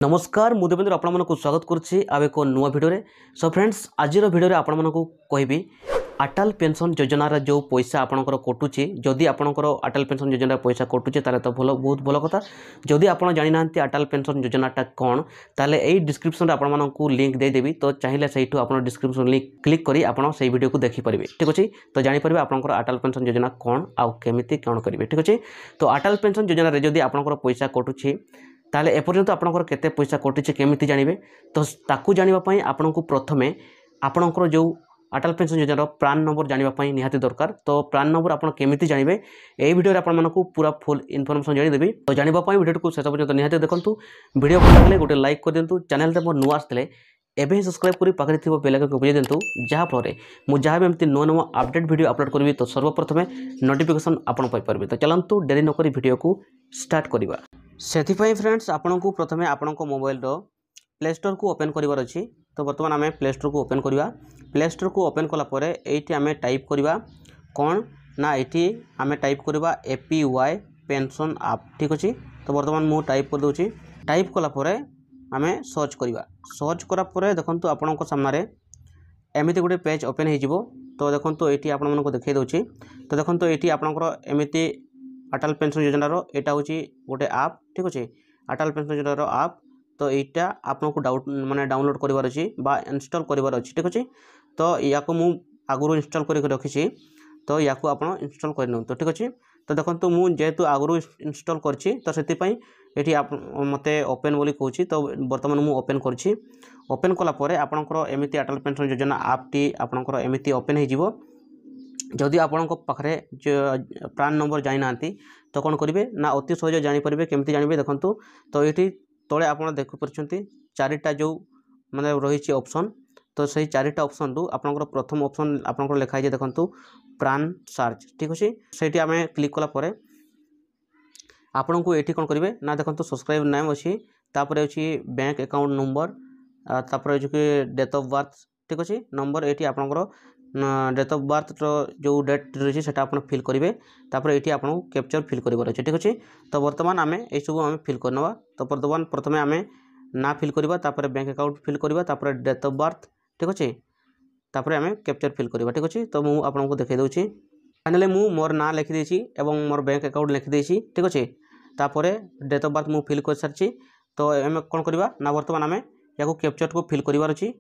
नमस्कार मु देवेंद्र आपको स्वागत करुच्ची आव एक नुआ भिडियो। सो फ्रेंड्स आज भिडियो आपको कहबी अटल पेंशन योजनार जो पैसा आपंकर कटुचे जदि आपंकर अटल पेंशन योजना पैसा कटुचे तो बहुत भल कथा। जदि आप जानी ना अटल पेंशन योजनाटा कौन ताले यही डिस्क्रिप्शन आपको लिंक देदेवी तो चाहिए से आप डिस्क्रिप्शन लिंक क्लिक करी आप वीडियो को देखिपारे। ठीक अच्छे तो जानीपर आपंकर अटल पेंशन योजना कौन आउ केमी कौन करेंगे। ठीक अच्छे तो अटल पेंशन योजना जदि आपंकर पैसा कटुचे ताले एपर्यंत आपंकर केते पैसा कटिचे केमिति जानिबे तो ताकू जानिबा आपनको प्रथमे आपंकर जो अटल पेंशन योजना प्रान नंबर जानिबा निहाती दरकार। तो प्रान नंबर आप केमिति जानिबे एई वीडियो आपको पूरा फुल इनफॉरमेशन जानिदेबी। तो जानिबा वीडियो को शेष पर्यंत निहाती देखंतु। वीडियो भल लागले गोटे लाइक कर दियंतु। चैनल रे मोर नुआ आस्ते एबे ही सब्सक्राइब करी पाखरे थिबो बेल आइकन को बजाय दियंतु जहाँ फल मु जहाँ भी एमती नुआ नुआ अपडेट वीडियो अपलोड करी तो सर्वप्रथमे नोटिफिकेशन आपन पाई परबे। तो चलंतु देरी नकरी वीडियो को स्टार्ट करबा। सेथिपाई फ्रेंड्स आपको प्रथमे आपनको मोबाइल प्ले स्टोर को ओपन करिवार अछि। तो बर्तमान आम प्ले स्टोर को ओपन करवा। प्ले स्टोर को ओपन कलापर ये आम टाइप करवा कौन ना ये आम टाइप करवा APY पेंशन आप। ठीक अच्छे तो बर्तमान मु टाइप कर दूची। टाइप कलापर आम सर्च करवा। सर्च करापर देखो आपण सामने एमती गोटे पेज ओपन हो। तो देखो ये आपको देखा दूची। तो देखो ये आपंकर एमती अटल पेंशन योजनार यहाँ हूँ गोटे आप। ठीक अच्छे अटल पेंशन योजनार आप। तो यहाँ आपको माने डाउनलोड करार अच्छी इंस्टॉल करार अच्छी। ठीक अच्छे तो या मुझे आगुरी इंस्टॉल कर रखी तो या आप इंस्टॉल कर। तो ठीक अच्छे तो देखो मुझे जेहेतु आगुरी इंस्टॉल करछि तो से आप मते ओपन बोली कहूँ। तो बर्तमान मुझे ओपन करछि। ओपन कलापर आपंकर एमती अटल पेंशन योजना आपटी आपंकर एमती ओपन हो। जदि आपण पाखे प्रान नंबर जानी ना तो कौन करेंगे ना अति सहज जानीपर केमती जानवे देखूँ। तो ये तले आप देखिपार चारिटा जो माने रही ऑप्शन। तो सही चारिटा ऑप्शन रु आपंकर प्रथम ऑप्शन आपंकर लिखाई देखूँ प्रान सर्च। ठीक अच्छे से आम क्लिक कलापर आपन को ये कौन करेंगे ना देखो सब्सक्राइब नाम अच्छी तापर अच्छी बैंक अकाउंट नंबर तापर डेट ऑफ बर्थ। ठीक अच्छे नंबर ये आपंकर डेट ऑफ बर्थ जो डेट रही है आप फिल करेंगे। तापर ये आपको कैप्चर फिल कर अच्छे। ठीक अच्छे तो बर्तमान आम यह सब आम फिल करना। तो बर्तमान प्रथम आम ना फिल करवा तापर बैंक अकाउंट फिल करवा तापर डेट ऑफ बर्थ। ठीक अच्छे तापर आम कैप्चर फिल करवा। ठीक अच्छे तो मुझे आपको देखा दूसरी फाइनली मु मोर ना लिखिदेसी और मोर बैंक अकाउंट लिखिदेसी। ठीक अच्छे तापर डेट ऑफ बर्थ मुझे फिल कर सारी। तो आम कौन करवा ना बर्तमान आम या कैप्चर को फिल करार अच्छी।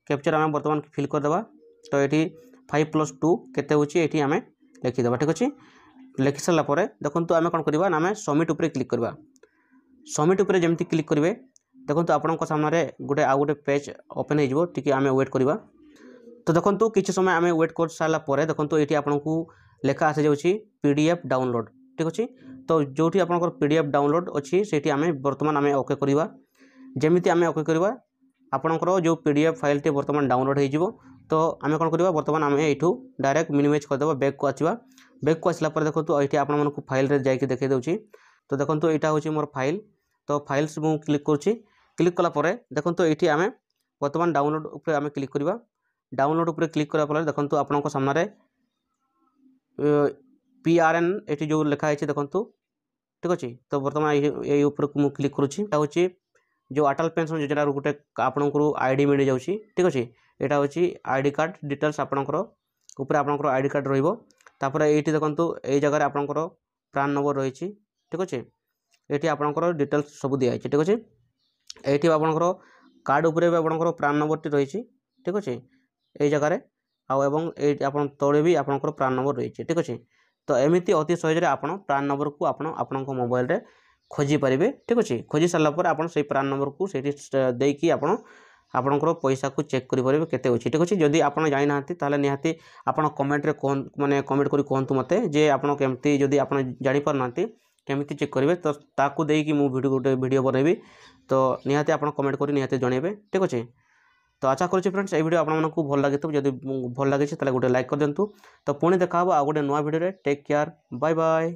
कैप्चर आम बर्तमान फिल करदे। तो ये 5+2 केते होची ये आम लिखिदेवा। ठीक अच्छे लिखि सारापर देखो आम कौन करवा ना आम सबमिट उपर क्लिक करवा। सबमिट उपर जमी क्लिक करेंगे देखो आपण सामने गोटे आउ गोटे पेज ओपन हो टी आम वेट करवा। तो देखो किसी समय आम वेट कर सारापर देखो ये आपको लेखा आसी जाऊँगी PDF डाउनलोड। ठीक अच्छे तो जो आपंकर PDF डाउनलोड अच्छी से आम बर्तमान आम ओके करवा। जमी आम ओके करवा आपंकर जो PDF फाइल टी बर्तमान डाउनलोड हो। तो आम कौन करवा बर्तमान आम यू डायरेक्ट मिनिमाइज करदे बैक को आसवा। बैक को आसला देखो ये आपको फाइल रे जाके देखा दूसरी। तो देखो यहाँ हूँ मोर फाइल। तो फाइल्स मुझे क्लिक करुँची। क्लिक कलापर देखो ये आम बर्तमान डाउनलोड उपर आम क्लिक करवा। डाउनलोड उपर क्लिक करापर देखो आपंक सामने PRN ये जो लिखाई देखो। ठीक अच्छे तो बर्तमान ये ऊपर मुझे क्लिक करुँची हूँ जो अटल पेंशन योजना गोटे आपको ID मिल जाऊँगी। ठीक अच्छे यहाँ हूँ ID कार्ड डिटेल्स आपंकर ऊपर आपंकर ID कार्ड रहीपर ये देखो ये जगह आपंकर प्रान नंबर रही। ठीक अच्छे ये आपंकर डिटेल्स सब दिखाई। ठीक अच्छे ये आपंकर कार्ड उपर भी आपंकर प्रान नंबर टी रही। ठीक अच्छे ये जगह आउन तले भी आपंकर प्रान नंबर रही। ठीक अच्छे तो एमती अति सहज आपन प्रान नंबर को आपण मोबाइल रे खोजी पारे। ठीक अच्छे खोजी सारापर आप प्रान नंबर को देकी आपणकर पैसा को चेक करेंगे केते अच्छी। ठीक अच्छे जदि आप जानी ना ताले निहाती आपन कमेंट रे माने कमेंट करी कहतु मते जे आपन केमती जदि आप जानी पार ना केमती चेक करेंगे तो ताकू देकी मु गोटे वीडियो बनैबी। तो निहाती आप कमेंट करी निहाती जनइबे। ठीक अच्छे तो आशा करुँच फ्रेंड्स ये वीडियो आपको भल लगी जब भल लगी गोटे लाइक कर दिंतु। तो पुणी देखा आ गोटे नुआ video take care bye bye.